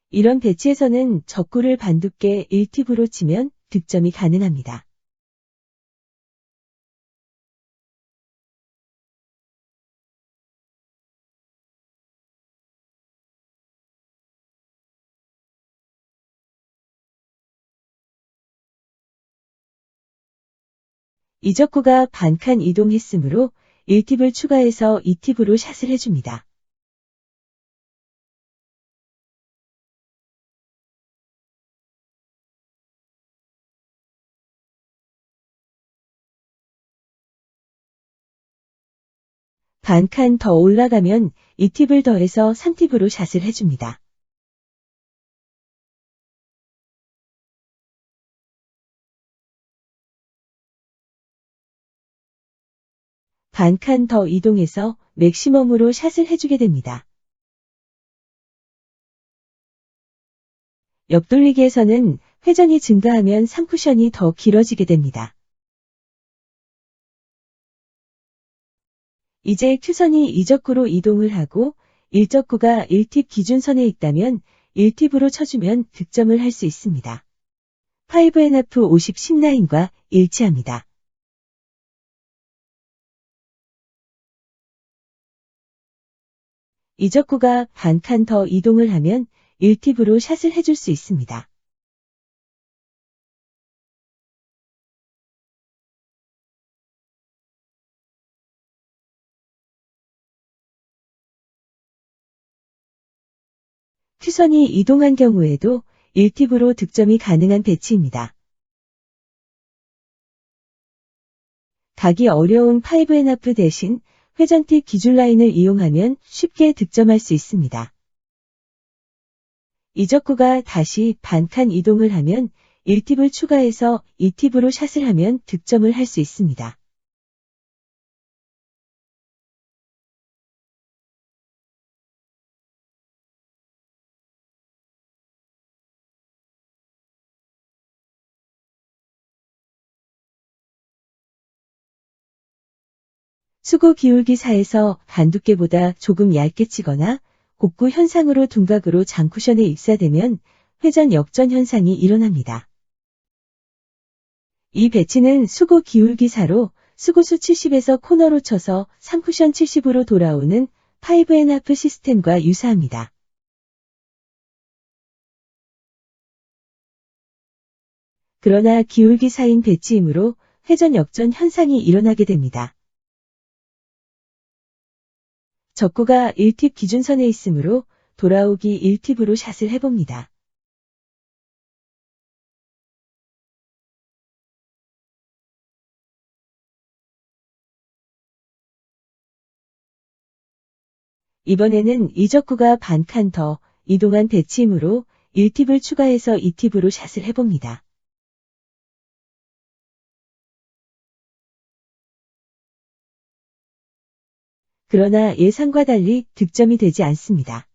이런 배치에서는 적구를 반두께 1팁으로 치면 득점이 가능합니다. 이적구가 반칸 이동했으므로 1팁을 추가해서 2팁으로 샷을 해줍니다. 반칸 더 올라가면 2팁을 더해서 3팁으로 샷을 해줍니다. 반칸 더 이동해서 맥시멈으로 샷을 해주게 됩니다. 옆돌리기에서는 회전이 증가하면 3쿠션이 더 길어지게 됩니다. 이제 큐선이 이적구로 이동을 하고 1적구가 1팁 기준선에 있다면 1팁으로 쳐주면 득점을 할 수 있습니다. 5&F 50 10라인과 일치합니다. 이적구가 반칸 더 이동을 하면 1팁으로 샷을 해줄 수 있습니다. 큐선이 이동한 경우에도 1팁으로 득점이 가능한 배치입니다. 가기 어려운 5&F 대신 회전팁 기준 라인을 이용하면 쉽게 득점할 수 있습니다. 이적구가 다시 반칸 이동을 하면 1팁을 추가해서 2팁으로 샷을 하면 득점을 할 수 있습니다. 수고 기울기사에서 반두께보다 조금 얇게 치거나 곡구 현상으로 둔각으로 장쿠션에 입사되면 회전 역전 현상이 일어납니다. 이 배치는 수고 기울기사로 수고수 70에서 코너로 쳐서 3쿠션 70으로 돌아오는 5&하프 시스템과 유사합니다. 그러나 기울기사인 배치이므로 회전 역전 현상이 일어나게 됩니다. 적구가 1팁 기준선에 있으므로 돌아오기 1팁으로 샷을 해봅니다. 이번에는 이적구가 반칸 더 이동한 배치이므로 1팁을 추가해서 2팁으로 샷을 해봅니다. 그러나 예상과 달리 득점이 되지 않습니다.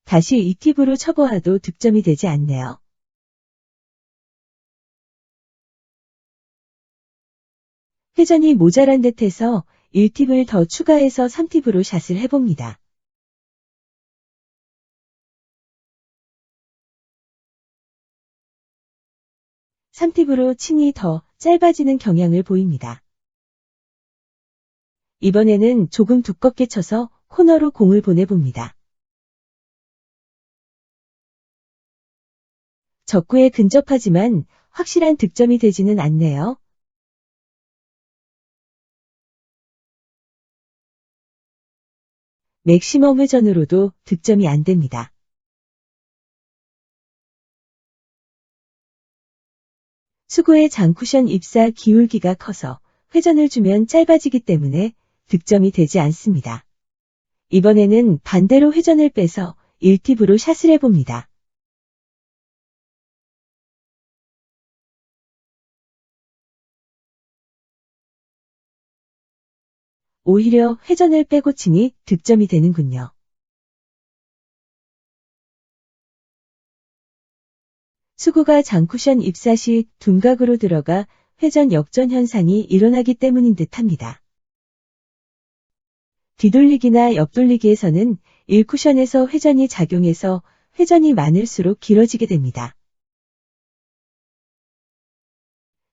다시 2팁으로 쳐보아도 득점이 되지 않네요. 회전이 모자란 듯해서 1팁을 더 추가해서 3팁으로 샷을 해봅니다. (3팁으로) 치니 더 짧아지는 경향을 보입니다. 이번에는 조금 두껍게 쳐서 코너로 공을 보내봅니다. 적구에 근접하지만 확실한 득점이 되지는 않네요. 맥시멈 회전으로도 득점이 안 됩니다. 수고의 장쿠션 입사 기울기가 커서 회전을 주면 짧아지기 때문에 득점이 되지 않습니다. 이번에는 반대로 회전을 빼서 1팁으로 샷을 해봅니다. 오히려 회전을 빼고 치니 득점이 되는군요. 수구가 장쿠션 입사 시 둔각으로 들어가 회전 역전 현상이 일어나기 때문인 듯합니다. 뒤돌리기나 옆돌리기에서는 1쿠션에서 회전이 작용해서 회전이 많을수록 길어지게 됩니다.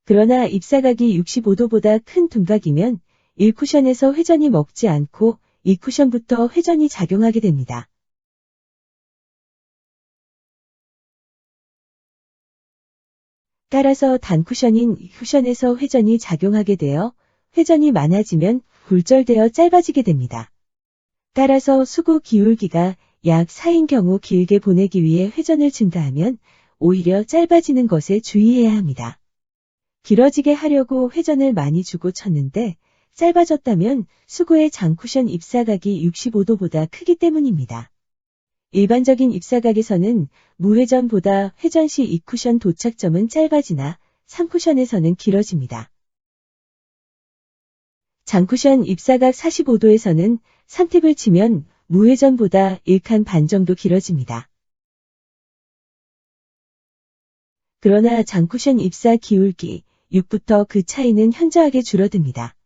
그러나 입사각이 65도보다 큰 둔각이면 1쿠션에서 회전이 먹지 않고 2쿠션부터 회전이 작용하게 됩니다. 따라서 단쿠션인 쿠션에서 회전이 작용하게 되어 회전이 많아지면 굴절되어 짧아지게 됩니다. 따라서 수구 기울기가 약 4인 경우 길게 보내기 위해 회전을 증가하면 오히려 짧아지는 것에 주의해야 합니다. 길어지게 하려고 회전을 많이 주고 쳤는데 짧아졌다면 수구의 장쿠션 입사각이 65도보다 크기 때문입니다. 일반적인 입사각에서는 무회전보다 회전 시 2쿠션 도착점은 짧아지나 3쿠션에서는 길어집니다. 장쿠션 입사각 45도에서는 3팁을 치면 무회전보다 1칸 반 정도 길어집니다. 그러나 장쿠션 입사 기울기 6부터 그 차이는 현저하게 줄어듭니다.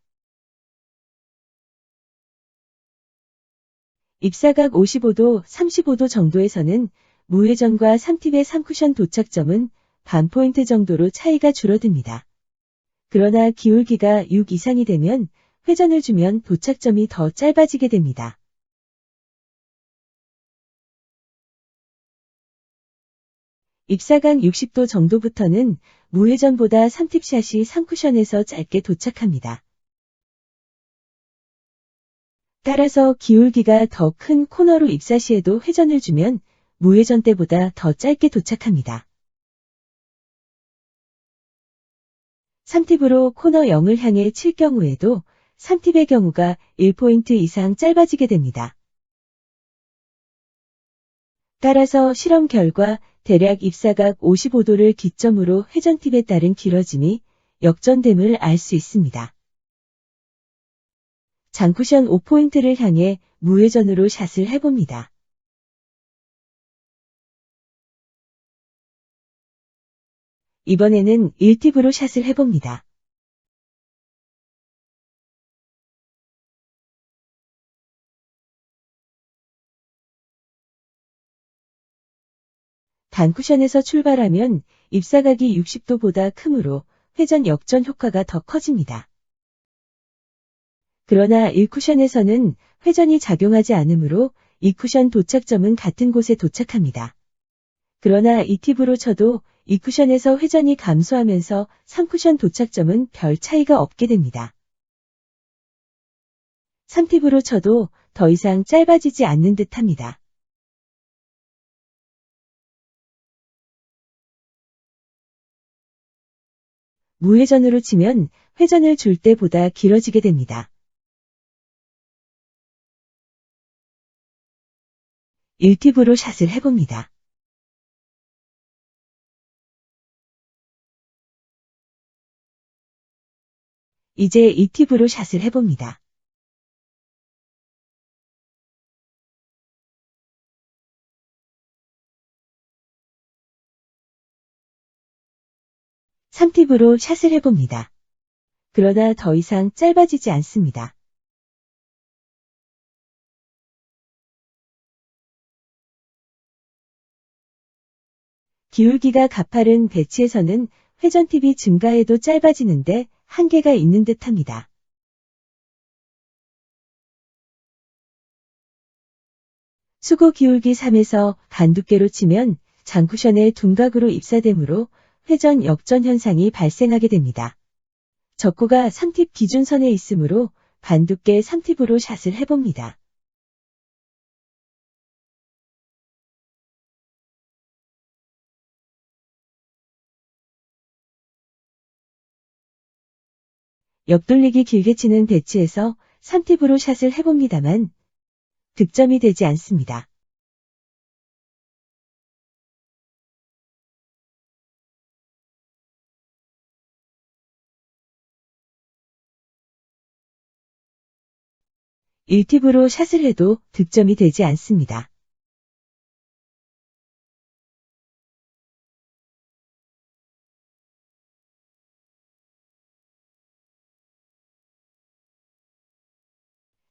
입사각 55도, 35도 정도에서는 무회전과 3팁의 3쿠션 도착점은 반 포인트 정도로 차이가 줄어듭니다. 그러나 기울기가 6 이상이 되면 회전을 주면 도착점이 더 짧아지게 됩니다. 입사각 60도 정도부터는 무회전보다 3팁샷이 3쿠션에서 짧게 도착합니다. 따라서 기울기가 더 큰 코너로 입사 시에도 회전을 주면 무회전 때보다 더 짧게 도착합니다. 3팁으로 코너 0을 향해 칠 경우에도 3팁의 경우가 1포인트 이상 짧아지게 됩니다. 따라서 실험 결과 대략 입사각 55도를 기점으로 회전팁에 따른 길어짐이 역전됨을 알 수 있습니다. 장쿠션 5포인트를 향해 무회전으로 샷을 해봅니다. 이번에는 1팁으로 샷을 해봅니다. 단쿠션에서 출발하면 입사각이 60도보다 크므로 회전 역전 효과가 더 커집니다. 그러나 1쿠션에서는 회전이 작용하지 않으므로 2쿠션 도착점은 같은 곳에 도착합니다. 그러나 2팁으로 쳐도 2쿠션에서 회전이 감소하면서 3쿠션 도착점은 별 차이가 없게 됩니다. 3팁으로 쳐도 더 이상 짧아지지 않는 듯합니다. 무회전으로 치면 회전을 줄 때보다 길어지게 됩니다. 1팁으로 샷을 해봅니다. 이제 2팁으로 샷을 해봅니다. (3팁으로) 샷을 해봅니다. 그러나 더 이상 짧아지지 않습니다. 기울기가 가파른 배치에서는 회전팁이 증가해도 짧아지는데 한계가 있는 듯합니다. 수고 기울기 3에서 반두께로 치면 장쿠션의 둔각으로 입사되므로 회전 역전 현상이 발생하게 됩니다. 적구가 3팁 기준선에 있으므로 반두께 3팁으로 샷을 해봅니다. 옆돌리기 길게 치는 배치에서 3팁으로 샷을 해봅니다만 득점이 되지 않습니다. (1팁으로) 샷을 해도 득점이 되지 않습니다.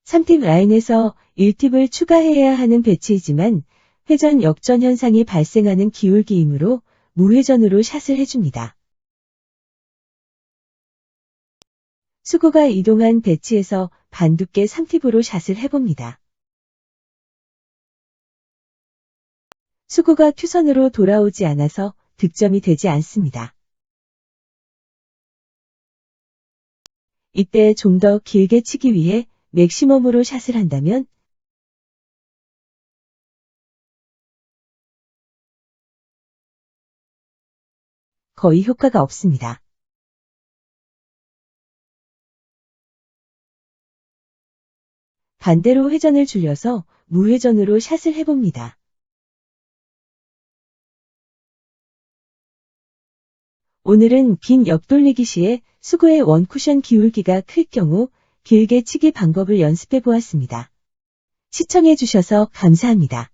3팁 라인에서 1팁을 추가해야 하는 배치이지만 회전 역전 현상이 발생하는 기울기이므로 무회전으로 샷을 해줍니다. 수구가 이동한 배치에서 반두께 3팁으로 샷을 해봅니다. 수구가 큐선으로 돌아오지 않아서 득점이 되지 않습니다. 이때 좀 더 길게 치기 위해 맥시멈으로 샷을 한다면 거의 효과가 없습니다. 반대로 회전을 줄여서 무회전으로 샷을 해봅니다. 오늘은 빈 옆돌리기 시에 수구의 원쿠션 기울기가 클 경우 길게 치기 방법을 연습해 보았습니다. 시청해 주셔서 감사합니다.